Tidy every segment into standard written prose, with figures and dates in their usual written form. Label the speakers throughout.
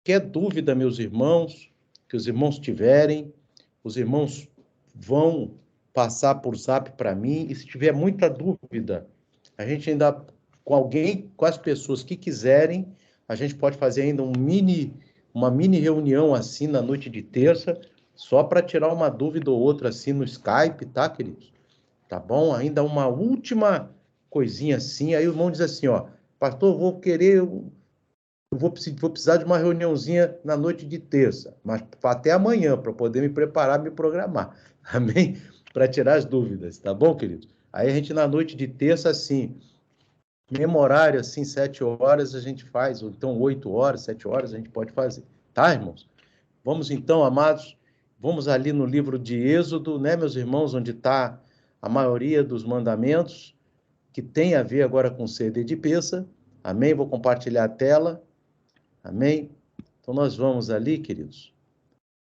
Speaker 1: Qualquer dúvida, meus irmãos, que os irmãos tiverem, os irmãos vão passar por zap para mim, e se tiver muita dúvida, a gente ainda, com alguém, com as pessoas que quiserem, a gente pode fazer ainda uma mini reunião assim na noite de terça, só para tirar uma dúvida ou outra assim no Skype, tá, queridos? Tá bom? Ainda uma última coisinha assim, aí o irmão diz assim, ó, pastor, vou precisar de uma reuniãozinha na noite de terça, mas até amanhã, para poder me preparar, me programar. Amém? Para tirar as dúvidas, tá bom, querido? Aí a gente, na noite de terça, assim, mesmo horário, assim, 7 horas a gente faz, ou então 8 horas, 7 horas a gente pode fazer. Tá, irmãos? Vamos então, amados, vamos ali no livro de Êxodo, né, meus irmãos, onde está a maioria dos mandamentos, que tem a ver agora com CD de peça. Amém? Vou compartilhar a tela. Amém? Então, nós vamos ali, queridos,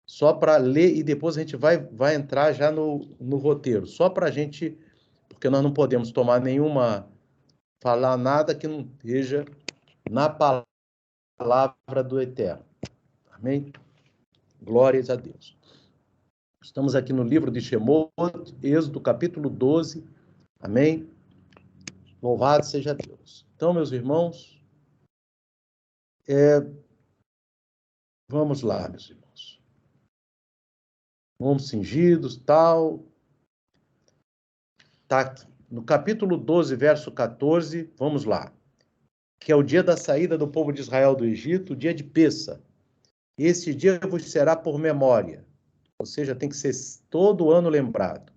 Speaker 1: só para ler e depois a gente vai entrar já no roteiro, só para a gente, porque nós não podemos falar nada que não esteja na palavra do Eterno. Amém? Glórias a Deus. Estamos aqui no livro de Shemot, Êxodo, capítulo 12. Amém? Louvado seja Deus. Então, meus irmãos, vamos lá, meus irmãos. Vamos cingidos, tal. Está aqui. No capítulo 12, verso 14, vamos lá. Que é o dia da saída do povo de Israel do Egito, o dia de Pessa. Esse dia vos será por memória. Ou seja, tem que ser todo ano lembrado.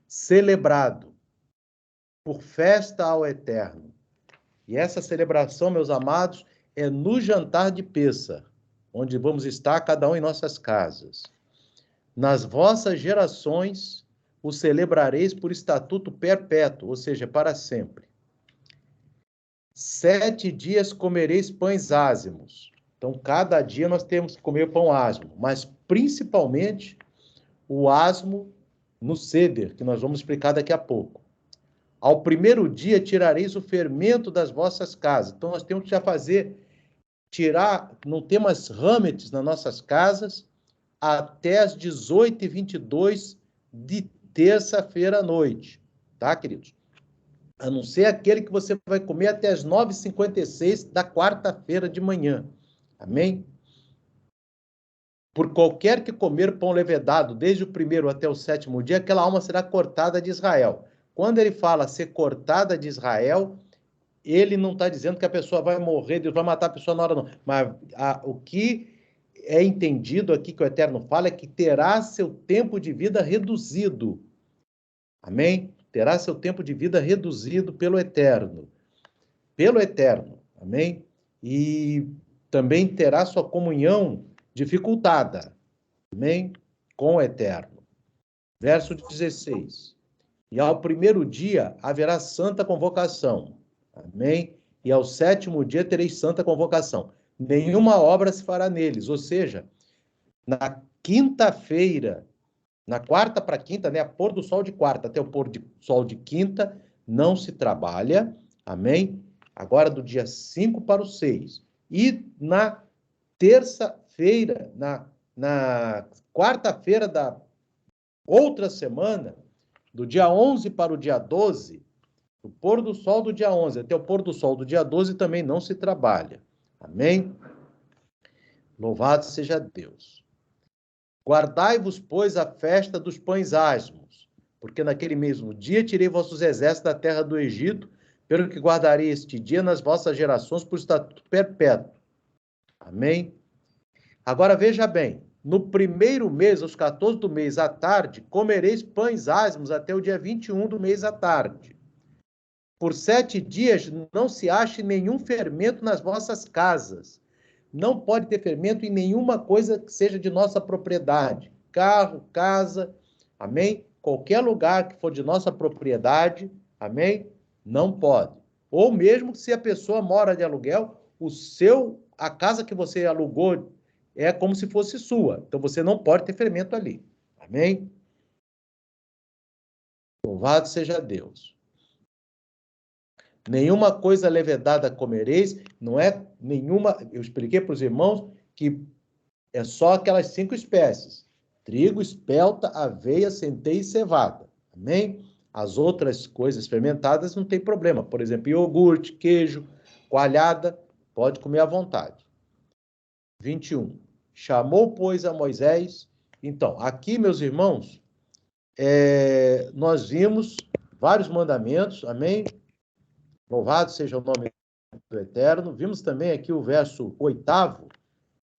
Speaker 1: Celebrado por festa ao Eterno. E essa celebração, meus amados, é no jantar de Pessa, onde vamos estar cada um em nossas casas. Nas vossas gerações o celebrareis por estatuto perpétuo, ou seja, para sempre. 7 dias comereis pães ázimos. Então, cada dia nós temos que comer pão ázimo, mas principalmente o ázimo no seder, que nós vamos explicar daqui a pouco. Ao primeiro dia tirareis o fermento das vossas casas. Então, nós temos que já não ter mais hametes nas nossas casas até as 18h22 de terça-feira à noite. Tá, queridos? A não ser aquele que você vai comer até as 9h56 da quarta-feira de manhã. Amém? Por qualquer que comer pão levedado, desde o primeiro até o 7º dia, aquela alma será cortada de Israel. Quando ele fala ser cortada de Israel, ele não está dizendo que a pessoa vai morrer, Deus vai matar a pessoa na hora, não. Mas o que é entendido aqui que o Eterno fala é que terá seu tempo de vida reduzido. Amém? Terá seu tempo de vida reduzido pelo Eterno. Pelo Eterno. Amém? E também terá sua comunhão dificultada. Amém? Com o Eterno. Verso 16. E ao primeiro dia haverá santa convocação. Amém? E ao 7º dia tereis santa convocação. Nenhuma obra se fará neles. Ou seja, na quinta-feira, na quarta para quinta, né? A pôr do sol de quarta até o pôr do sol de quinta, não se trabalha. Amém? Agora do dia 5 para o 6. E na terça-feira, na quarta-feira da outra semana, do dia 11 para o dia 12, do pôr do sol do dia 11 até o pôr do sol do dia 12 também não se trabalha. Amém? Louvado seja Deus. Guardai-vos, pois, a festa dos pães ázimos, porque naquele mesmo dia tirei vossos exércitos da terra do Egito, pelo que guardarei este dia nas vossas gerações por estatuto perpétuo. Amém? Agora veja bem, no primeiro mês, aos 14 do mês à tarde, comereis pães ázimos até o dia 21 do mês à tarde. Por 7 dias não se ache nenhum fermento nas vossas casas. Não pode ter fermento em nenhuma coisa que seja de nossa propriedade. Carro, casa, amém? Qualquer lugar que for de nossa propriedade, amém? Não pode. Ou mesmo se a pessoa mora de aluguel, a casa que você alugou é como se fosse sua. Então você não pode ter fermento ali. Amém? Louvado seja Deus. Nenhuma coisa levedada comereis, não é nenhuma... Eu expliquei para os irmãos que é só aquelas 5 espécies. Trigo, espelta, aveia, centeio e cevada. Amém? As outras coisas fermentadas não tem problema. Por exemplo, iogurte, queijo, coalhada, pode comer à vontade. 21. Chamou, pois, a Moisés. Então, aqui, meus irmãos, nós vimos vários mandamentos, amém? Louvado seja o nome do Eterno. Vimos também aqui o verso 8º,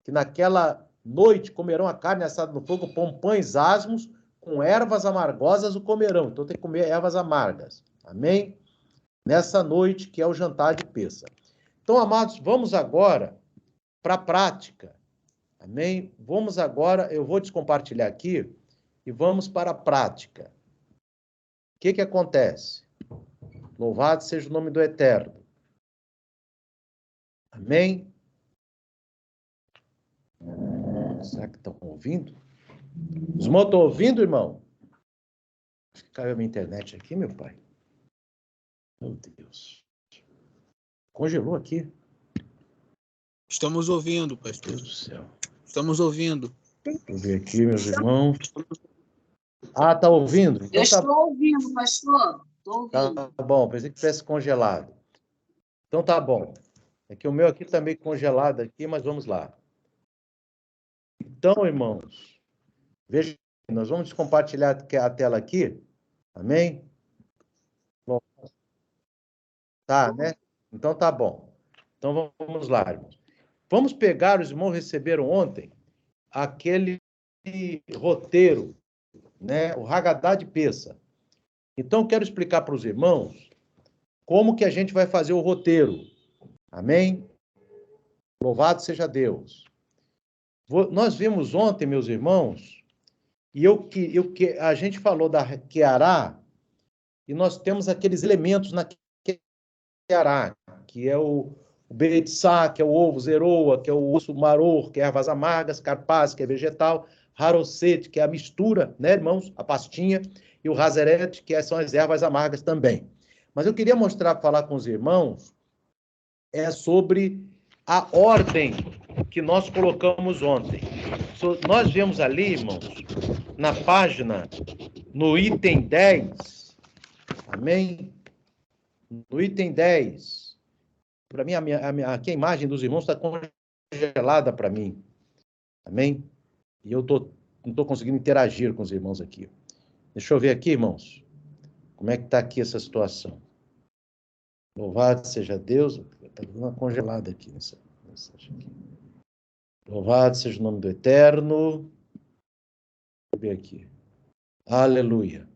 Speaker 1: que naquela noite comerão a carne assada no fogo, com pães asmos, com ervas amargosas o comerão. Então tem que comer ervas amargas. Amém? Nessa noite, que é o jantar de Pêssar. Então, amados, vamos agora para a prática. Amém? Vamos agora, eu vou descompartilhar aqui e vamos para a prática. O que acontece? Louvado seja o nome do Eterno. Amém? Será que estão ouvindo? Os irmãos estão ouvindo, irmão? Acho que caiu a minha internet aqui, meu pai. Meu Deus. Congelou aqui.
Speaker 2: Estamos ouvindo, pastor.
Speaker 1: Meu Deus do céu.
Speaker 2: Estamos ouvindo.
Speaker 1: Deixa eu ver aqui, meus irmãos. Ah, tá ouvindo? Então,
Speaker 3: eu estou ouvindo, pastor. Estou ouvindo.
Speaker 1: Tá bom, pensei que tivesse congelado. Então tá bom. É que o meu aqui tá meio congelado aqui, mas vamos lá. Então, irmãos, veja, nós vamos compartilhar a tela aqui. Amém? Bom, tá, né? Então tá bom. Então vamos lá, irmãos. Vamos pegar, os irmãos receberam ontem aquele roteiro, né? O Haggadah de Pêssar. Então, quero explicar para os irmãos como que a gente vai fazer o roteiro. Amém? Louvado seja Deus. Nós vimos ontem, meus irmãos, e a gente falou da Queará, e nós temos aqueles elementos na Queará, que é o Beitzá, que é o ovo zeroa, que é o osso maror, que é ervas amargas, carpaz, que é vegetal, harosete, que é a mistura, né, irmãos? A pastinha, e o hazeret, que são as ervas amargas também. Mas eu queria falar com os irmãos, sobre a ordem que nós colocamos ontem. Nós vemos ali, irmãos, na página, no item 10, amém? No item 10, para mim, aqui a imagem dos irmãos está congelada para mim, amém? E eu não estou conseguindo interagir com os irmãos aqui. Deixa eu ver aqui, irmãos, como é que está aqui essa situação. Louvado seja Deus, está dando uma congelada aqui nessa aqui. Louvado seja o nome do Eterno. Deixa eu ver aqui. Aleluia.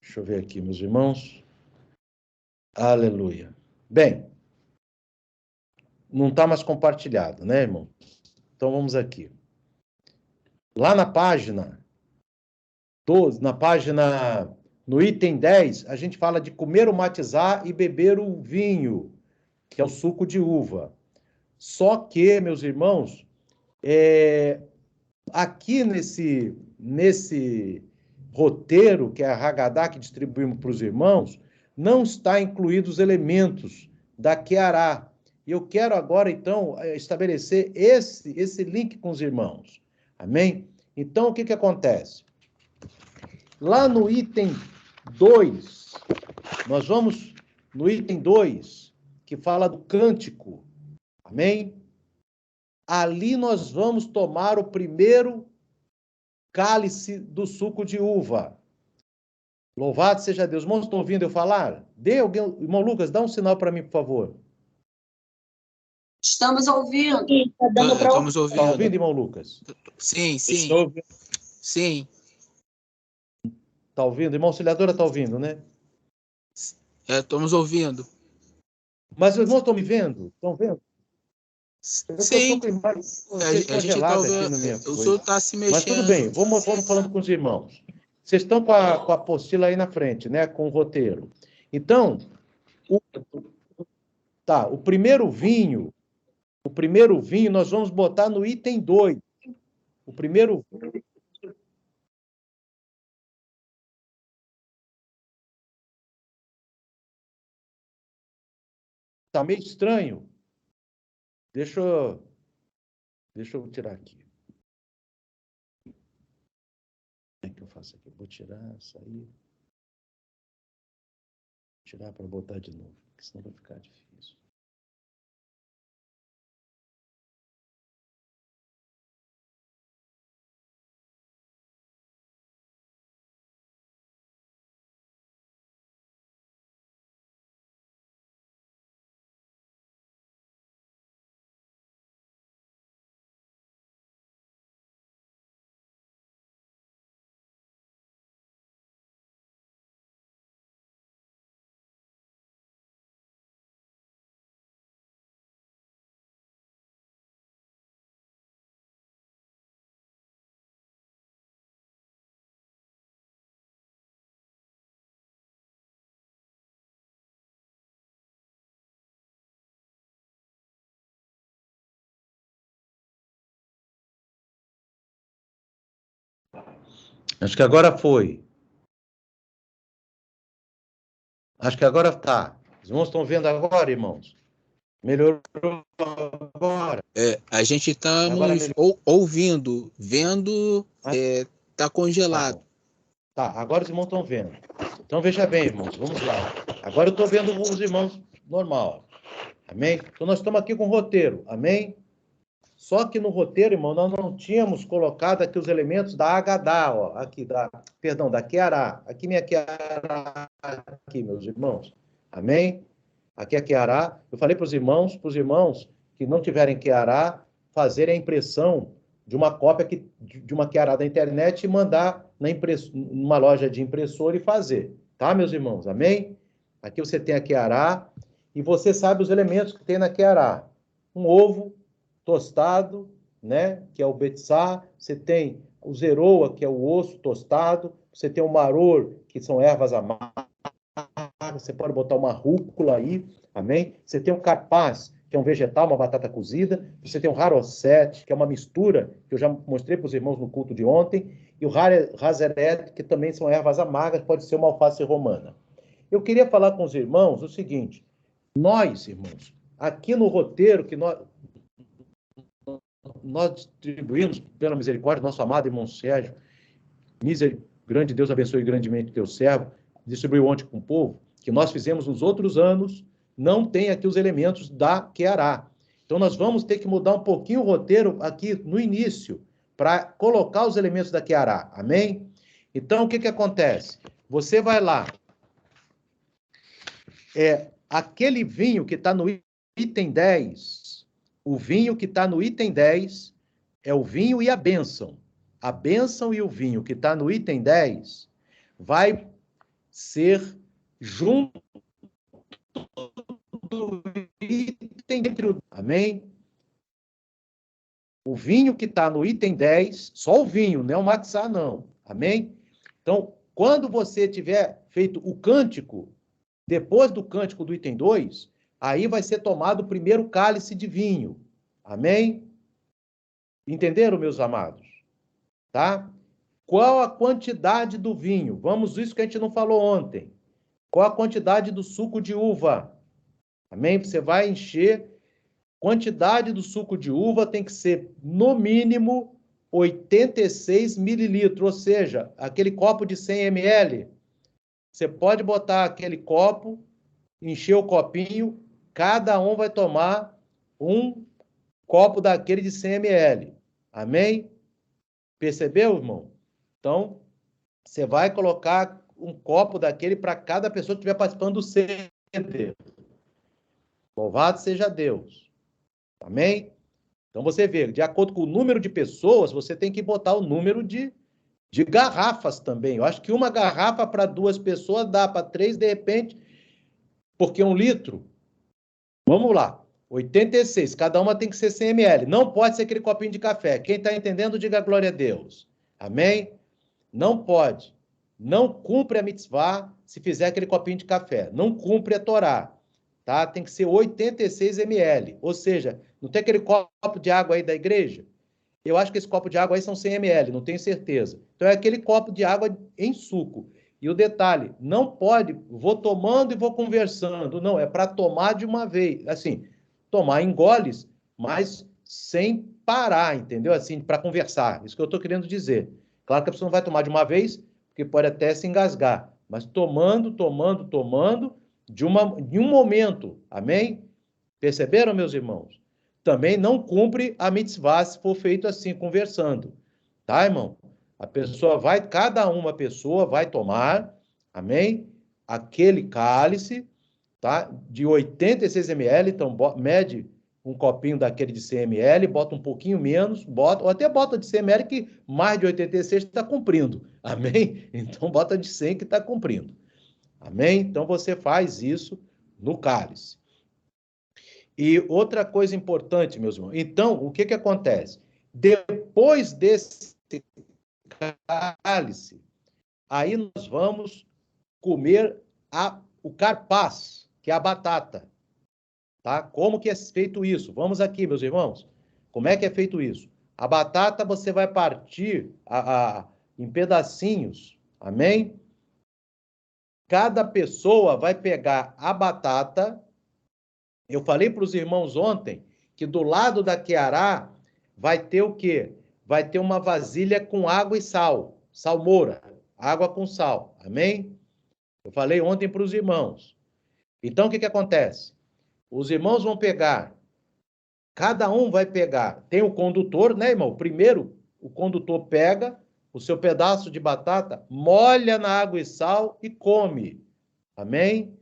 Speaker 1: Deixa eu ver aqui, meus irmãos. Aleluia. Bem, não está mais compartilhado, né, irmão? Então vamos aqui. Lá na página 12, no item 10, a gente fala de comer o matizá e beber o vinho, que é o suco de uva. Só que, meus irmãos, aqui nesse roteiro, que é a Haggadah que distribuímos para os irmãos, não está incluídos os elementos da Queará. E eu quero agora, então, estabelecer esse link com os irmãos. Amém? Então, o que acontece? Lá no item 2, nós vamos no item 2, que fala do cântico. Amém? Ali nós vamos tomar o primeiro cálice do suco de uva. Louvado seja Deus. Irmãos, estão ouvindo eu falar? Irmão Lucas, dá um sinal para mim, por favor.
Speaker 3: Estamos ouvindo.
Speaker 2: Estamos ouvindo.
Speaker 1: Está ouvindo, irmão Lucas?
Speaker 2: Sim. Sim.
Speaker 1: Está ouvindo? Irmão Auxiliadora está ouvindo, né?
Speaker 2: Estamos ouvindo.
Speaker 1: Mas os irmãos estão me vendo? Estão vendo?
Speaker 2: Sim.
Speaker 1: A gente está ouvindo.
Speaker 2: O senhor está se mexendo.
Speaker 1: Mas tudo bem, vamos falando com os irmãos. Vocês estão com a apostila aí na frente, né? Com o roteiro. Então, o primeiro vinho, nós vamos botar no item 2. O primeiro vinho. Tá meio estranho. Deixa eu tirar aqui. Como é que eu faço aqui? Vou tirar, sair. Tirar para botar de novo, porque senão vai ficar difícil. Acho que agora foi. Acho que agora tá. Os irmãos estão vendo agora, irmãos? Melhorou agora?
Speaker 2: A gente está ouvindo, vendo, está congelado.
Speaker 1: Tá, agora os irmãos estão vendo. Então, veja bem, irmãos, vamos lá. Agora eu estou vendo os irmãos normal. Amém? Então, nós estamos aqui com o roteiro. Amém? Só que no roteiro, irmão, nós não tínhamos colocado aqui os elementos da Agadá, ó, aqui, da Queará. Aqui minha Queará, aqui, meus irmãos. Amém? Aqui é Queará. Eu falei para os irmãos que não tiverem Queará, fazerem a impressão de uma cópia de uma Queará da internet e mandar numa loja de impressora e fazer. Tá, meus irmãos? Amém? Aqui você tem a Queará e você sabe os elementos que tem na Queará. Um ovo tostado, né, que é o betsá, você tem o zeroa, que é o osso tostado, você tem o maror, que são ervas amargas, você pode botar uma rúcula aí, amém? Você tem o carpaz, que é um vegetal, uma batata cozida, você tem o harosete, que é uma mistura, que eu já mostrei para os irmãos no culto de ontem, e o razeret, que também são ervas amargas, pode ser uma alface romana. Eu queria falar com os irmãos o seguinte, nós, irmãos, aqui no roteiro que nós distribuímos, pela misericórdia, nosso amado irmão Sérgio, grande Deus abençoe grandemente teu servo, distribuiu ontem com o povo, que nós fizemos nos outros anos, não tem aqui os elementos da Queará. Então, nós vamos ter que mudar um pouquinho o roteiro aqui no início, para colocar os elementos da Queará. Amém? Então, o que acontece? Você vai lá, aquele vinho que está no item 10, o vinho que está no item 10 é o vinho e a bênção. A bênção e o vinho que está no item 10 vai ser junto do item entre o... Amém? O vinho que está no item 10, só o vinho, não é o matzá, não. Amém? Então, quando você tiver feito o cântico, depois do cântico do item 2, aí vai ser tomado o primeiro cálice de vinho. Amém? Entenderam, meus amados? Tá? Qual a quantidade do vinho? Vamos, isso que a gente não falou ontem. Qual a quantidade do suco de uva? Amém? Você vai encher. Quantidade do suco de uva tem que ser, no mínimo, 86 mililitros, ou seja, aquele copo de 100 ml. Você pode botar aquele copo, encher o copinho, cada um vai tomar um copo daquele de 100 ml. Amém? Percebeu, irmão? Então, você vai colocar um copo daquele para cada pessoa que estiver participando do ceder. Louvado seja Deus. Amém? Então, você vê, de acordo com o número de pessoas, você tem que botar o número de garrafas também. Eu acho que uma garrafa para 2 pessoas dá para 3, de repente, porque 1 litro. Vamos lá. 86, cada uma tem que ser 100 ml. Não pode ser aquele copinho de café. Quem está entendendo, diga glória a Deus. Amém? Não pode. Não cumpre a mitzvah se fizer aquele copinho de café. Não cumpre a Torá. Tá? Tem que ser 86 ml. Ou seja, não tem aquele copo de água aí da igreja? Eu acho que esse copo de água aí são 100 ml, não tenho certeza. Então é aquele copo de água em suco. E o detalhe, não pode, vou tomando e vou conversando. Não, é para tomar de uma vez. Assim, tomar em goles, mas sem parar, entendeu? Assim, para conversar. Isso que eu estou querendo dizer. Claro que a pessoa não vai tomar de uma vez, porque pode até se engasgar. Mas tomando, de um momento. Amém? Perceberam, meus irmãos? Também não cumpre a mitzvah se for feito assim, conversando. Tá, irmão? A pessoa vai, cada uma pessoa vai tomar, amém? Aquele cálice, tá? De 86 ml, então mede um copinho daquele de 100 ml, bota um pouquinho menos, bota, ou até bota de 100 ml que mais de 86 está cumprindo, amém? Então bota de 100 que está cumprindo, amém? Então você faz isso no cálice. E outra coisa importante, meus irmãos, então o que acontece? Depois desse cálice, aí nós vamos comer o carpaz, que é a batata. Tá? Como que é feito isso? Vamos aqui, meus irmãos. Como é que é feito isso? A batata você vai partir em pedacinhos, amém? Cada pessoa vai pegar a batata. Eu falei para os irmãos ontem que do lado da queará vai ter o quê? Vai ter uma vasilha com água e sal, salmoura, água com sal, amém? Eu falei ontem para os irmãos. Então, o que acontece? Os irmãos vão pegar, cada um vai pegar, tem o condutor, né, irmão? Primeiro, o condutor pega o seu pedaço de batata, molha na água e sal e come, amém?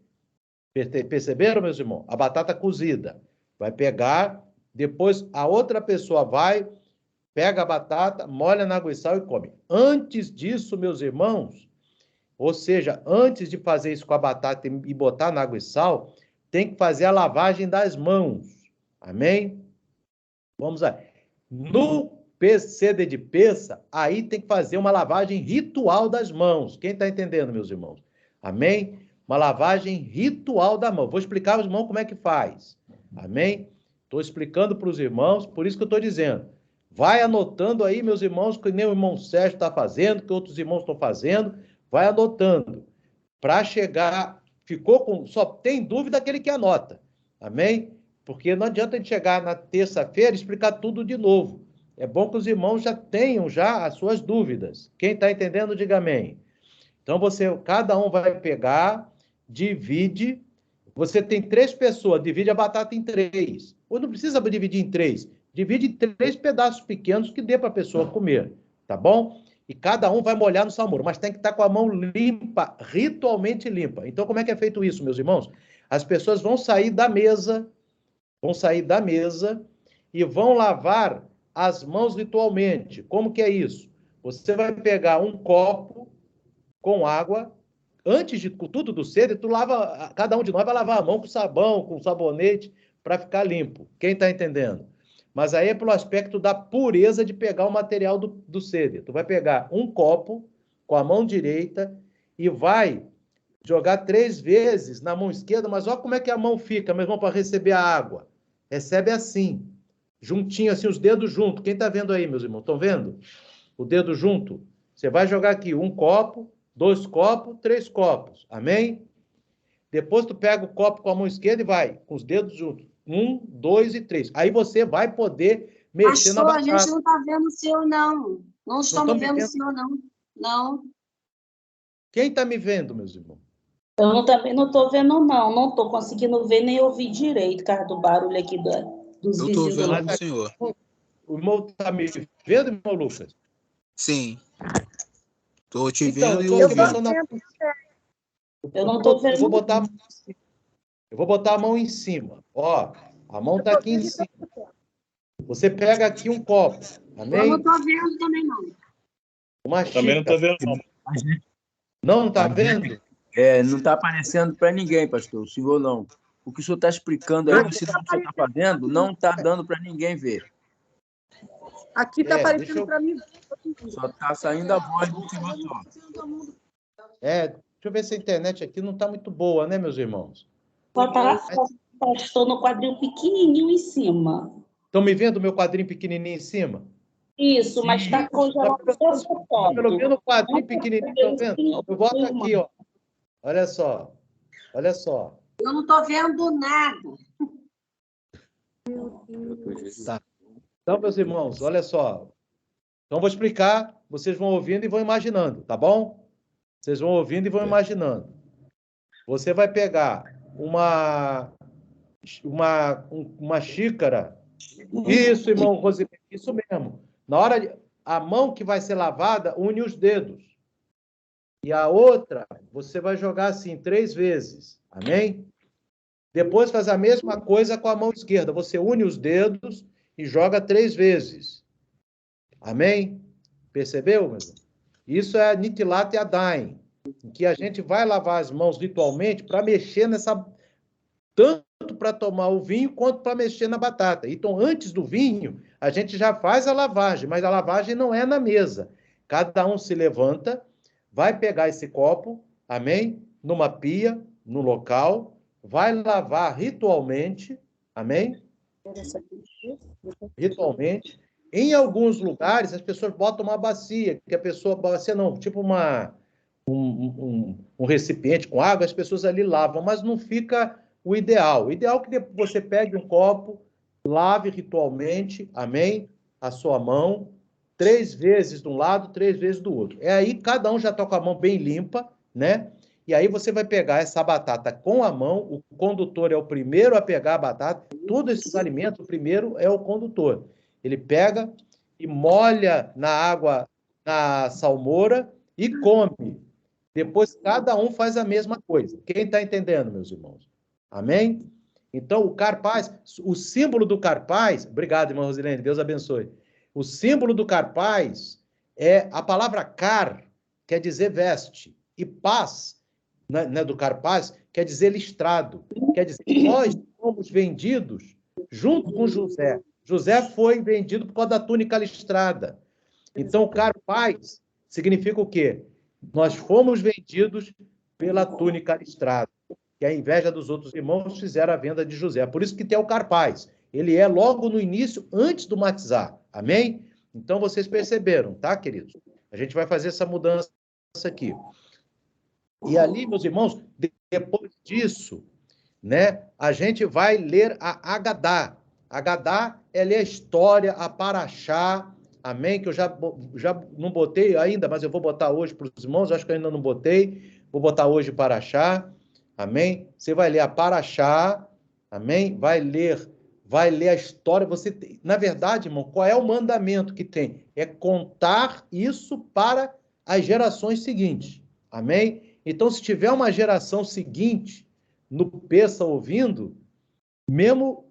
Speaker 1: Perceberam, meus irmãos? A batata cozida. Vai pegar, depois a outra pessoa vai, pega a batata, molha na água e sal e come. Antes disso, meus irmãos, ou seja, antes de fazer isso com a batata e botar na água e sal, tem que fazer a lavagem das mãos. Amém? Vamos lá. No PCD de peça, aí tem que fazer uma lavagem ritual das mãos. Quem está entendendo, meus irmãos? Amém? Uma lavagem ritual da mão. Vou explicar aos irmãos como é que faz. Amém? Estou explicando para os irmãos, por isso que eu estou dizendo. Vai anotando aí, meus irmãos, que nem o irmão Sérgio está fazendo, que outros irmãos estão fazendo. Vai anotando. Para chegar, ficou com. Só tem dúvida aquele que anota. Amém? Porque não adianta a gente chegar na terça-feira e explicar tudo de novo. É bom que os irmãos já tenham já as suas dúvidas. Quem está entendendo, diga amém. Então, cada um vai pegar, divide. Você tem 3 pessoas, divide a batata em 3. Ou não precisa dividir em 3. Divide em 3 pedaços pequenos que dê para a pessoa comer. Tá bom? E cada um vai molhar no salmouro, mas tem que estar com a mão limpa, ritualmente limpa. Então, como é que é feito isso, meus irmãos? As pessoas vão sair da mesa e vão lavar as mãos ritualmente. Como que é isso? Você vai pegar um copo com água, antes de tudo do cedo, cada um de nós vai lavar a mão com sabão, com sabonete, para ficar limpo. Quem está entendendo? Mas aí é pelo aspecto da pureza de pegar o material do ceder. Tu vai pegar um copo com a mão direita e vai jogar 3 vezes na mão esquerda, mas olha como é que a mão fica, meu irmão, para receber a água. Recebe assim, juntinho, assim, os dedos juntos. Quem está vendo aí, meus irmãos? Estão vendo? O dedo junto. Você vai jogar aqui 1 copo, 2 copos, 3 copos. Amém? Depois tu pega o copo com a mão esquerda e vai, com os dedos juntos. 1, 2 e 3. Aí você vai poder mexer na batata.
Speaker 3: A gente não está vendo o senhor, não. Não estamos vendo o senhor, não. Não.
Speaker 1: Quem está me vendo, meus irmãos?
Speaker 4: Eu também não estou vendo, não. Não estou conseguindo ver nem ouvir direito, por causa do barulho aqui dos vizinhos.
Speaker 2: Eu estou vendo o senhor.
Speaker 1: O irmão está me vendo, irmão Lucas?
Speaker 2: Sim. Estou te vendo e ouvindo.
Speaker 4: Eu não estou vendo.
Speaker 1: Eu vou botar a mão em cima. Ó, a mão está aqui em cima. Você pega aqui um copo. Amém?
Speaker 3: Eu não estou vendo também, não.
Speaker 1: Uma xícara.
Speaker 5: Também não estou vendo, não.
Speaker 1: Não está vendo?
Speaker 6: Não está aparecendo para ninguém, pastor, o senhor não. O que o senhor está explicando aí, o ensino que o senhor está fazendo, não está dando para ninguém ver.
Speaker 7: Aqui está aparecendo para mim.
Speaker 6: Só está saindo a voz do senhor só.
Speaker 1: Deixa eu ver se a internet aqui não está muito boa, né, meus irmãos?
Speaker 4: Estou no quadrinho pequenininho em cima.
Speaker 1: Estão me vendo o meu quadrinho pequenininho em cima?
Speaker 4: Isso, mas está congelado só essa foto.
Speaker 1: Pelo menos um quadrinho pequenininho, tá vendo? Eu boto aqui, ó. Olha só. Olha só.
Speaker 3: Eu não estou vendo nada.
Speaker 1: Tá. Então, meus irmãos, olha só. Então, vou explicar, vocês vão ouvindo e vão imaginando, tá bom? Vocês vão ouvindo e vão imaginando. Você vai pegar uma xícara. Isso, irmão Rosimar, isso mesmo. Na hora, a mão que vai ser lavada, une os dedos. E a outra, você vai jogar assim 3 vezes. Amém? Depois faz a mesma coisa com a mão esquerda. Você une os dedos e joga 3 vezes. Amém? Percebeu, meu irmão? Isso é a Nitilat Yadayim, em que a gente vai lavar as mãos ritualmente para mexer nessa... Tanto para tomar o vinho, quanto para mexer na batata. Então, antes do vinho, a gente já faz a lavagem, mas a lavagem não é na mesa. Cada um se levanta, vai pegar esse copo, amém? Numa pia, no local, vai lavar ritualmente, amém? Ritualmente. Em alguns lugares, as pessoas botam uma bacia, que a pessoa... Bacia não, tipo um recipiente com água, as pessoas ali lavam, mas não fica o ideal. O ideal é que você pegue um copo, lave ritualmente, amém? A sua mão, 3 vezes de um lado, 3 vezes do outro. É aí, cada um já está com a mão bem limpa, né? E aí você vai pegar essa batata com a mão, o condutor é o primeiro a pegar a batata, todos esses alimentos, o primeiro é o condutor. Ele pega e molha na água, na salmoura e come. Depois, cada um faz a mesma coisa. Quem está entendendo, meus irmãos? Amém? Então, o carpaz, o símbolo do carpaz... Obrigado, irmã Rosilene, Deus abençoe. O símbolo do carpaz é a palavra car, quer dizer veste, e paz, né, do carpaz, quer dizer listrado. Quer dizer que nós fomos vendidos junto com José. José foi vendido por causa da túnica listrada. Então, o carpaz significa o quê? Nós fomos vendidos pela túnica listrada. Que a inveja dos outros irmãos fizeram a venda de José. Por isso que tem o carpaz. Ele é logo no início, antes do matizar. Amém? Então, vocês perceberam, tá, queridos? A gente vai fazer essa mudança aqui. E ali, meus irmãos, depois disso, né, a gente vai ler a Agadá. Agadá é ler a história, a Paraxá, amém? Que eu já não botei ainda, mas eu vou botar hoje para os irmãos, acho que eu ainda não botei. Vou botar hoje Paraxá, amém? Você vai ler a Paraxá, amém? Vai ler a história. Na verdade, irmão, qual é o mandamento que tem? É contar isso para as gerações seguintes, amém? Então, se tiver uma geração seguinte no Peça ouvindo, mesmo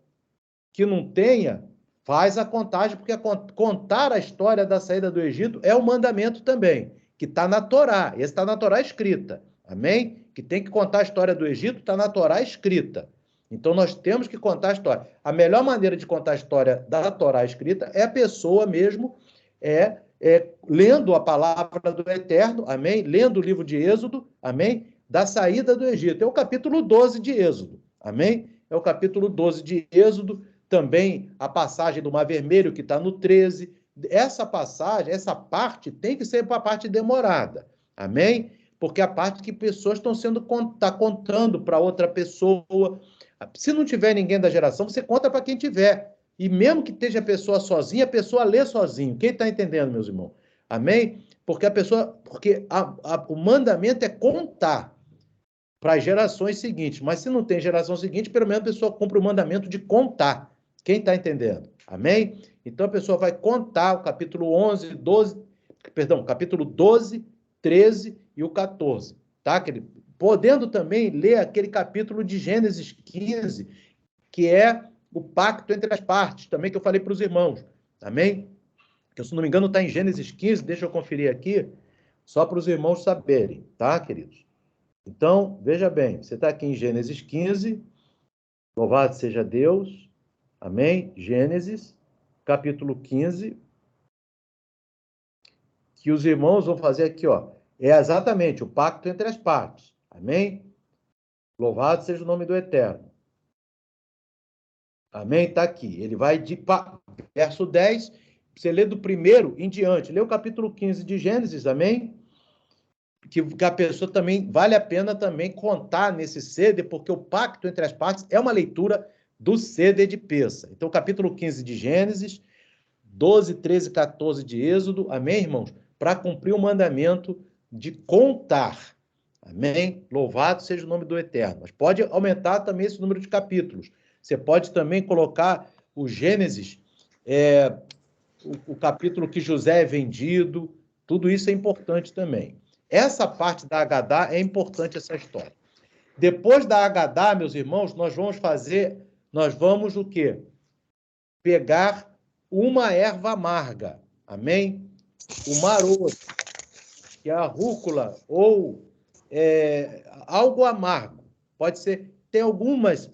Speaker 1: que não tenha, faz a contagem, porque contar a história da saída do Egito é um mandamento também, que está na Torá. Esse está na Torá escrita, amém? Que tem que contar a história do Egito, está na Torá escrita. Então, nós temos que contar a história. A melhor maneira de contar a história da Torá escrita é a pessoa mesmo lendo a palavra do Eterno, amém? Lendo o livro de Êxodo, amém? Da saída do Egito. É o capítulo 12 de Êxodo, amém? É o capítulo 12 de Êxodo, também a passagem do Mar Vermelho, que está no 13. Essa passagem, essa parte, tem que ser para a parte demorada, amém? Porque a parte que pessoas estão contando para outra pessoa. Se não tiver ninguém da geração, você conta para quem tiver. E mesmo que esteja a pessoa sozinha, a pessoa lê sozinho. Quem está entendendo, meus irmãos? Amém? Porque o mandamento é contar para as gerações seguintes. Mas se não tem geração seguinte, pelo menos a pessoa cumpre o mandamento de contar. Quem está entendendo? Amém? Então a pessoa vai contar o capítulo 12, 13 e o 14. Tá? Podendo também ler aquele capítulo de Gênesis 15, que é o pacto entre as partes, também que eu falei para os irmãos. Amém? Que, se não me engano, está em Gênesis 15, deixa eu conferir aqui, só para os irmãos saberem, tá, queridos? Então, veja bem, você está aqui em Gênesis 15, louvado seja Deus, amém? Gênesis, capítulo 15, que os irmãos vão fazer aqui, ó, é exatamente o pacto entre as partes, amém? Louvado seja o nome do Eterno. Amém? Está aqui. Ele vai de verso 10, você lê do primeiro em diante. Lê o capítulo 15 de Gênesis, amém? Que a pessoa também, vale a pena também contar nesse ceder, porque o pacto entre as partes é uma leitura do ceder de Peça. Então, capítulo 15 de Gênesis, 12, 13, 14 de Êxodo, amém, irmãos? Para cumprir o mandamento de contar, amém? Louvado seja o nome do Eterno. Mas pode aumentar também esse número de capítulos. Você pode também colocar o Gênesis, o capítulo que José é vendido, tudo isso é importante também. Essa parte da Agadá é importante, essa história. Depois da Agadá, meus irmãos, nós vamos o quê? Pegar uma erva amarga, amém? O maror, que é a rúcula, ou algo amargo. Pode ser, tem algumas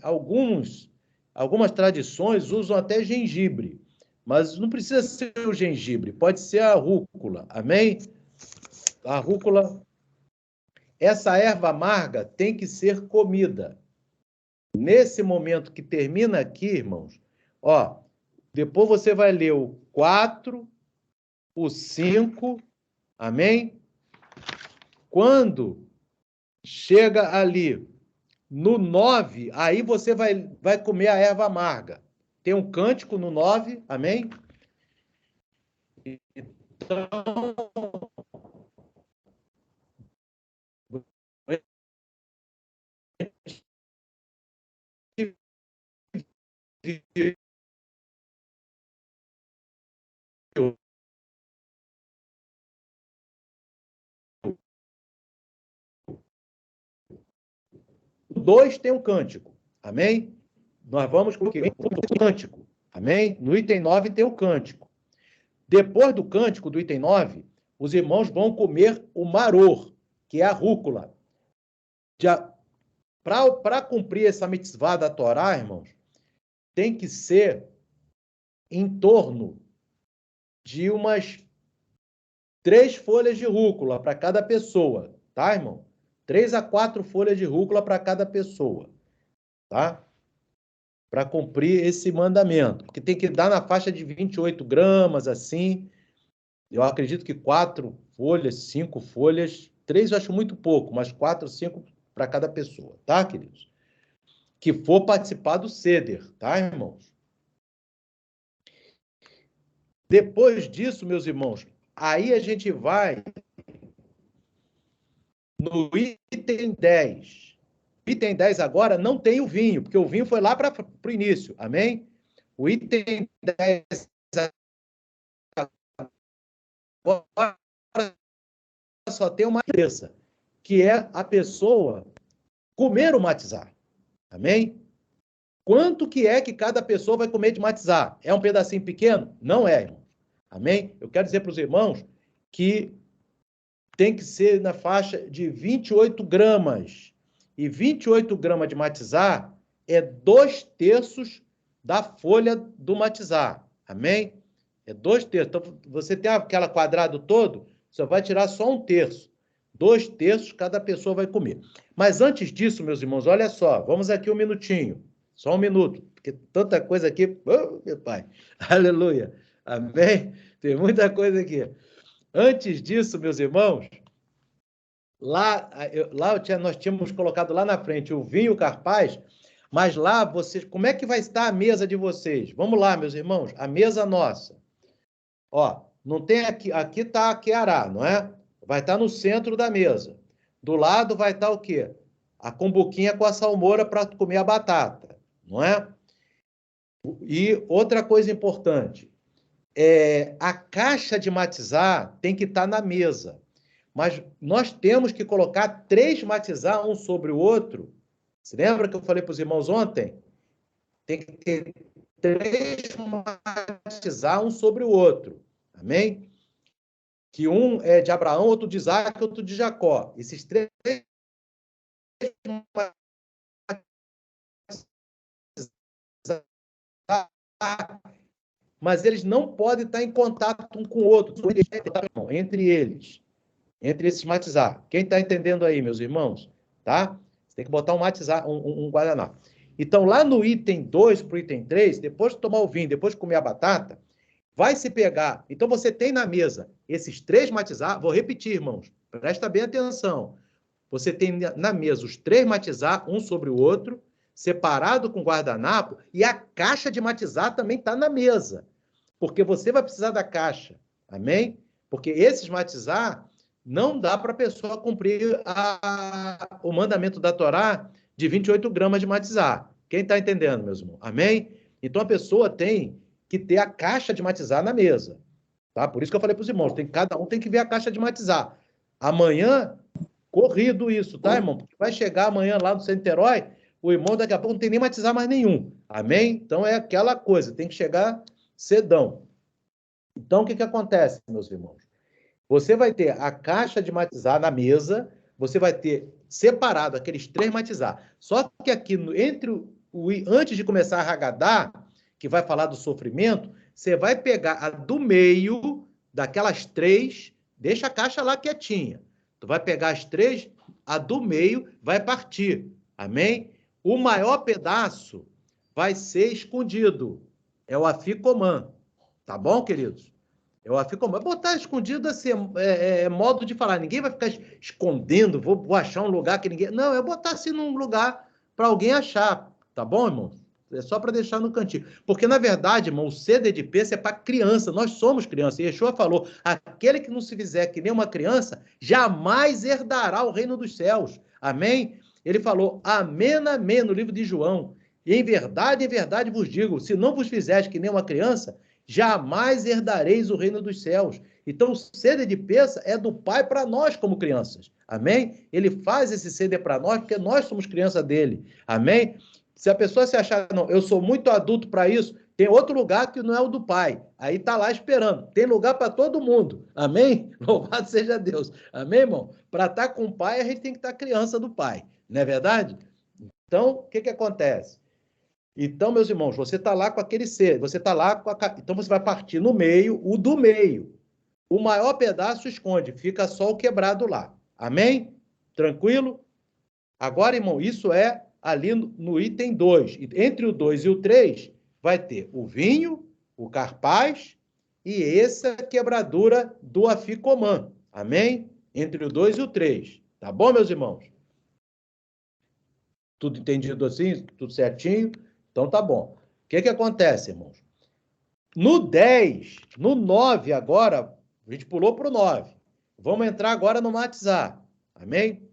Speaker 1: tradições usam até gengibre, mas não precisa ser o gengibre, pode ser a rúcula, amém? A rúcula, essa erva amarga tem que ser comida. Nesse momento que termina aqui, irmãos, ó, depois você vai ler o 4, o 5, amém? Quando chega ali no 9, aí você vai comer a erva amarga. Tem um cântico no 9, amém? Então, o 2 tem um cântico, amém? Nós vamos com o cântico, amém? No item 9 tem o cântico. Depois do cântico do item 9, os irmãos vão comer o maror, que é a rúcula. Para cumprir essa mitzvah da Torá, irmãos, tem que ser em torno de umas 3 folhas de rúcula para cada pessoa, tá, irmão? 3 a 4 folhas de rúcula para cada pessoa, tá? Para cumprir esse mandamento, porque tem que dar na faixa de 28 gramas, assim. Eu acredito que 4 folhas, 5 folhas, 3 eu acho muito pouco, mas 4, 5 para cada pessoa, tá, queridos? Que for participar do ceder, tá, irmãos? Depois disso, meus irmãos, aí a gente vai no item 10. O item 10 agora não tem o vinho, porque o vinho foi lá para o início, amém? O item 10 agora só tem uma diferença, que é a pessoa comer o matizar, amém? Quanto que é que cada pessoa vai comer de matizar? É um pedacinho pequeno? Não é, irmão. Amém? Eu quero dizer para os irmãos que tem que ser na faixa de 28 gramas. E 28 gramas de matizar é 2/3 da folha do matizar. Amém? É 2/3. Então, você tem aquela quadrado todo, você vai tirar só 1/3. 2/3 cada pessoa vai comer. Mas antes disso, meus irmãos, olha só, vamos aqui um minutinho. Só um minuto, porque tanta coisa aqui. Oh, meu Pai. Aleluia. Amém? Tem muita coisa aqui. Antes disso, meus irmãos, nós tínhamos colocado lá na frente o vinho e o carpaz, mas lá vocês, como é que vai estar a mesa de vocês? Vamos lá, meus irmãos, a mesa nossa. Ó, não tem aqui está a queará, não é? Vai estar no centro da mesa. Do lado vai estar o quê? A cumbuquinha com a salmoura para comer a batata, não é? E outra coisa importante, a caixa de matizar tem que estar na mesa. Mas nós temos que colocar 3 matizar um sobre o outro. Você lembra que eu falei para os irmãos ontem? Tem que ter 3 matizar um sobre o outro. Amém? Que um é de Abraão, outro de Isaac, outro de Jacó. Esses 3 mas eles não podem estar em contato um com o outro, entre eles. Entre esses matizar. Quem está entendendo aí, meus irmãos? Tá? Você tem que botar um matizar, um guaraná. Então, lá no item 2 para o item 3, depois de tomar o vinho, depois de comer a batata, vai se pegar. Então, você tem na mesa esses 3 matizar. Vou repetir, irmãos. Presta bem atenção. Você tem na mesa os 3 matizar, um sobre o outro, separado com guardanapo, e a caixa de matizar também está na mesa. Porque você vai precisar da caixa. Amém? Porque esses matizar não dá para a pessoa cumprir o mandamento da Torá de 28 gramas de matizar. Quem está entendendo, meus irmãos? Amém? Então, a pessoa tem que ter a caixa de matizar na mesa. Tá? Por isso que eu falei para os irmãos, cada um tem que ver a caixa de matizar. Amanhã, corrido isso, tá, irmão? Porque vai chegar amanhã lá no Centro Herói, o irmão daqui a pouco não tem nem matizar mais nenhum. Amém? Então, é aquela coisa, tem que chegar cedão. Então, o que acontece, meus irmãos? Você vai ter a caixa de matizar na mesa, você vai ter separado aqueles 3 matizar. Só que aqui, antes de começar a Haggadah, que vai falar do sofrimento, você vai pegar a do meio daquelas 3, deixa a caixa lá quietinha. Tu vai pegar as 3, a do meio vai partir. Amém? O maior pedaço vai ser escondido. É o afikoman. Tá bom, queridos? É o afikoman. Botar escondido assim, é modo de falar. Ninguém vai ficar escondendo, vou achar um lugar que ninguém... Não, é botar assim num lugar para alguém achar. Tá bom, irmão? É só para deixar no cantinho. Porque, na verdade, irmão, o ceder de peça é para criança. Nós somos crianças. E Yeshua falou, aquele que não se fizer que nem uma criança, jamais herdará o reino dos céus. Amém? Ele falou, amém, amém, no livro de João. E em verdade vos digo, se não vos fizeres que nem uma criança, jamais herdareis o reino dos céus. Então, o ceder de peça é do Pai para nós como crianças. Amém? Ele faz esse ceder para nós porque nós somos criança dele. Amém? Se a pessoa se achar, não, eu sou muito adulto para isso, tem outro lugar que não é o do Pai. Aí está lá esperando. Tem lugar para todo mundo. Amém? Louvado seja Deus. Amém, irmão? Para estar com o Pai, a gente tem que estar criança do Pai. Não é verdade? Então, o que acontece? Então, meus irmãos, você está lá com aquele ser, você está lá com então você vai partir no meio, o do meio. O maior pedaço esconde, fica só o quebrado lá. Amém? Tranquilo? Agora, irmão, isso é ali no item 2. Entre o 2 e o 3, vai ter o vinho, o carpaz e essa quebradura do afikoman. Amém? Entre o 2 e o 3. Tá bom, meus irmãos? Tudo entendido assim? Tudo certinho? Então, tá bom. O que acontece, irmãos? No 10, no 9 agora, a gente pulou para o 9. Vamos entrar agora no matizar. Amém?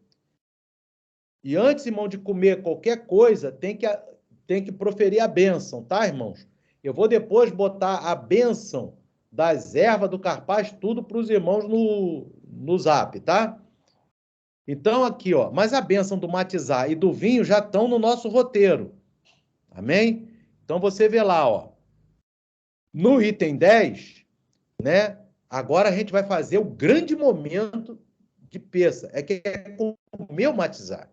Speaker 1: E antes, irmão, de comer qualquer coisa, tem que proferir a bênção, tá, irmãos? Eu vou depois botar a bênção das ervas, do carpaz, tudo para os irmãos no zap, tá? Então, aqui, ó, mas a bênção do matizar e do vinho já estão no nosso roteiro. Amém? Então, você vê lá, ó. No item 10, né? Agora a gente vai fazer o grande momento de peça. É que é comer o matizar.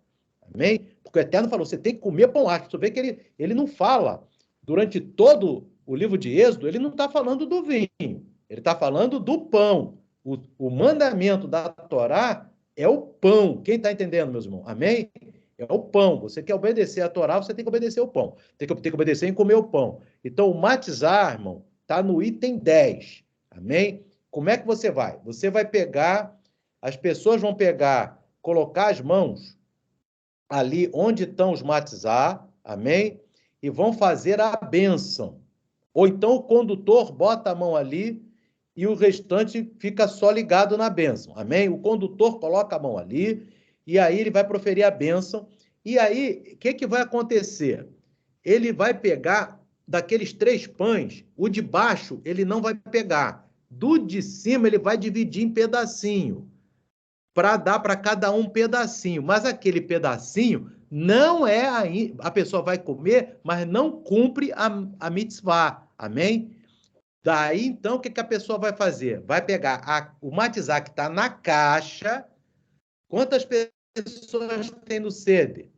Speaker 1: Amém? Porque o Eterno falou, você tem que comer pão áspero. Você vê que ele não fala, durante todo o livro de Êxodo, ele não está falando do vinho. Ele está falando do pão. O mandamento da Torá é o pão. Quem está entendendo, meus irmãos? Amém? É o pão. Você quer obedecer a Torá, você tem que obedecer o pão. Tem que obedecer em comer o pão. Então, o matizar, irmão, está no item 10. Amém? Como é que você vai? Você vai pegar, as pessoas vão pegar, colocar as mãos ali onde estão os matizar, amém? E vão fazer a bênção. Ou então o condutor bota a mão ali e o restante fica só ligado na bênção, amém? O condutor coloca a mão ali e aí ele vai proferir a bênção. E aí, o que vai acontecer? Ele vai pegar daqueles 3 pães, o de baixo ele não vai pegar. Do de cima ele vai dividir em pedacinho, para dar para cada um pedacinho. Mas aquele pedacinho não é a pessoa vai comer, mas não cumpre a mitzvah. Amém? Daí, então, o que a pessoa vai fazer? Vai pegar o matizar que está na caixa. Quantas pessoas tem no ceder?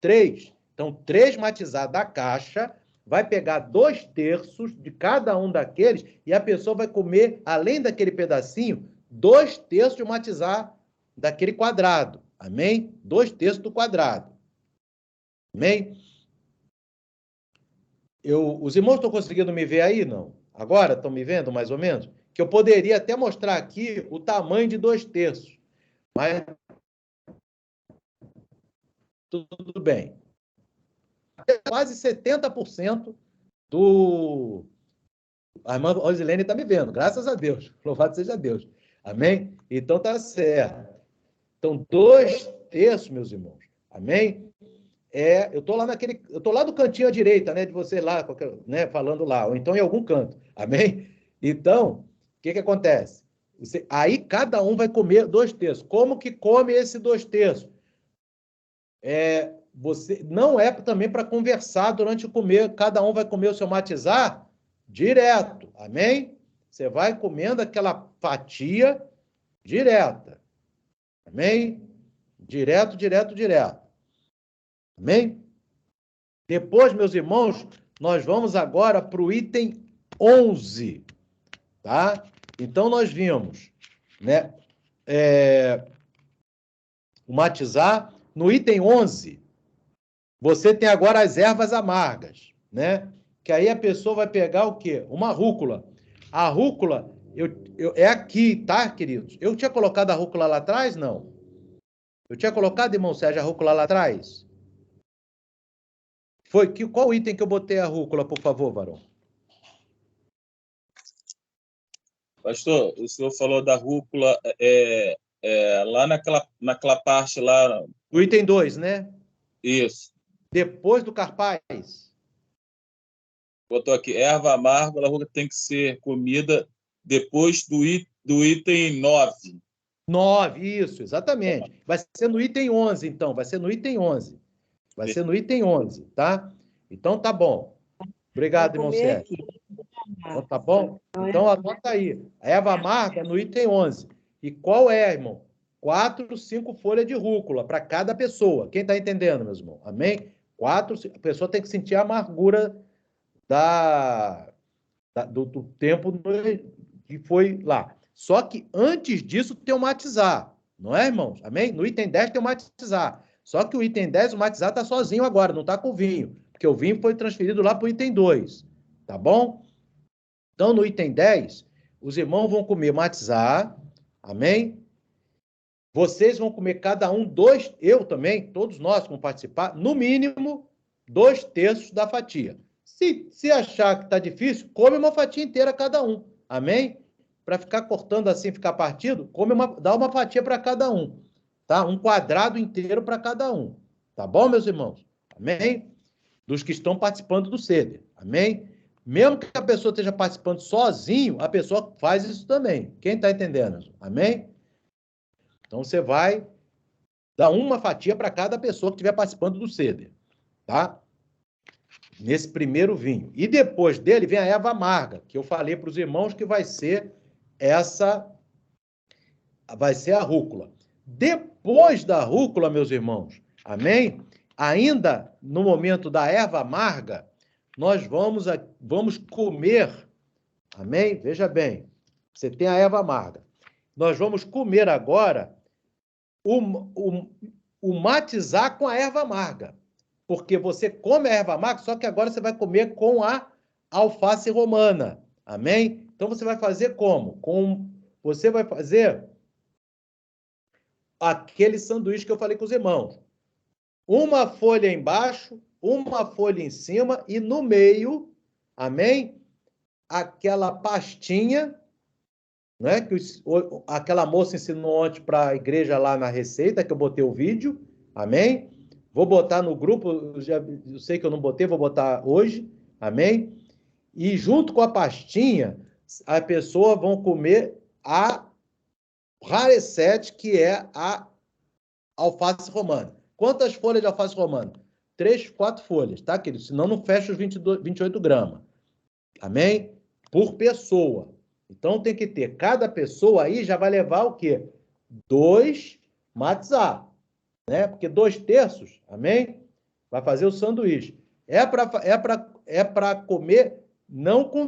Speaker 1: 3. Então, 3 matizar da caixa, vai pegar 2/3 de cada um daqueles e a pessoa vai comer, além daquele pedacinho, 2/3 de matizar daquele quadrado. Amém? 2/3 do quadrado. Amém? Os irmãos estão conseguindo me ver aí? Não? Agora, estão me vendo mais ou menos? Que eu poderia até mostrar aqui o tamanho de 2/3. Mas tudo bem. Quase 70% do... A irmã Rosilene está me vendo, graças a Deus. Louvado seja Deus. Amém? Então tá certo. Então, 2/3, meus irmãos. Amém? Eu estou lá no cantinho à direita, né? De você lá, né, falando lá, ou então em algum canto. Amém? Então, o que acontece? Aí cada um vai comer 2/3. Como que come esse 2/3? Não é também para conversar durante o comer. Cada um vai comer o seu matizar direto. Amém? Você vai comendo aquela fatia direta. Amém? Direto. Amém? Depois, meus irmãos, nós vamos agora para o item 11. Tá? Então, nós vimos, né? O matizar. No item 11, você tem agora as ervas amargas, né? Que aí a pessoa vai pegar o quê? Uma rúcula. A rúcula é aqui, tá, queridos? Eu tinha colocado a rúcula lá atrás? Não. Eu tinha colocado, irmão Sérgio, a rúcula lá atrás? Qual item que eu botei a rúcula, por favor, varão?
Speaker 5: Pastor, o senhor falou da rúcula lá naquela parte lá...
Speaker 1: O item 2, né?
Speaker 5: Isso.
Speaker 1: Depois do carpaz.
Speaker 5: Botou aqui, erva amarga, a rúcula tem que ser comida depois do item 9.
Speaker 1: 9, isso, exatamente. Vai ser no item 11, então. Vai ser no item 11. Vai ser no item 11, tá? Então, tá bom. Obrigado, irmão Sérgio. Então, tá bom? Então, anota aí. A erva amarga no item 11. E qual é, irmão? 4, 5 folhas de rúcula para cada pessoa. Quem está entendendo, meus irmãos? Amém? 4, a pessoa tem que sentir a amargura do tempo que foi lá. Só que antes disso tem o matizar. Não é, irmãos? Amém? No item 10 tem o matizar. Só que o item 10, o matizar está sozinho agora, não está com o vinho. Porque o vinho foi transferido lá para o item 2. Tá bom? Então, no item 10, os irmãos vão comer matizar. Amém? Vocês vão comer cada um 2, eu também, todos nós vamos participar, no mínimo 2/3 da fatia. Se achar que está difícil, come uma fatia inteira cada um. Amém? Para ficar cortando assim, ficar partido, dá uma fatia para cada um. Tá? Um quadrado inteiro para cada um. Tá bom, meus irmãos? Amém? Dos que estão participando do CEDER. Amém? Mesmo que a pessoa esteja participando sozinho, a pessoa faz isso também. Quem está entendendo? Amém? Então, você vai dar uma fatia para cada pessoa que estiver participando do CEDER, tá? Nesse primeiro vinho. E depois dele vem a erva amarga, que eu falei para os irmãos que vai ser a rúcula. Depois da rúcula, meus irmãos, amém? Ainda no momento da erva amarga, nós vamos comer, amém? Veja bem, você tem a erva amarga. Nós vamos comer agora o matizar com a erva amarga. Porque você come a erva amarga, só que agora você vai comer com a alface romana. Amém? Então, você vai fazer como? Você vai fazer aquele sanduíche que eu falei com os irmãos. Uma folha embaixo, uma folha em cima e no meio, amém? Aquela pastinha, né, que aquela moça ensinou ontem para a igreja lá na receita, que eu botei o vídeo, amém? Vou botar no grupo, eu sei que eu não botei, vou botar hoje, amém? E junto com a pastinha, a pessoa vão comer a rarecete, que é a alface romana. Quantas folhas de alface romana? 3, 4 folhas, tá, querido? Senão não fecha os 28 gramas, amém? Por pessoa. Então, tem que ter, cada pessoa aí já vai levar o quê? 2 matizar, né? Porque 2/3, amém? Vai fazer o sanduíche. É para comer não com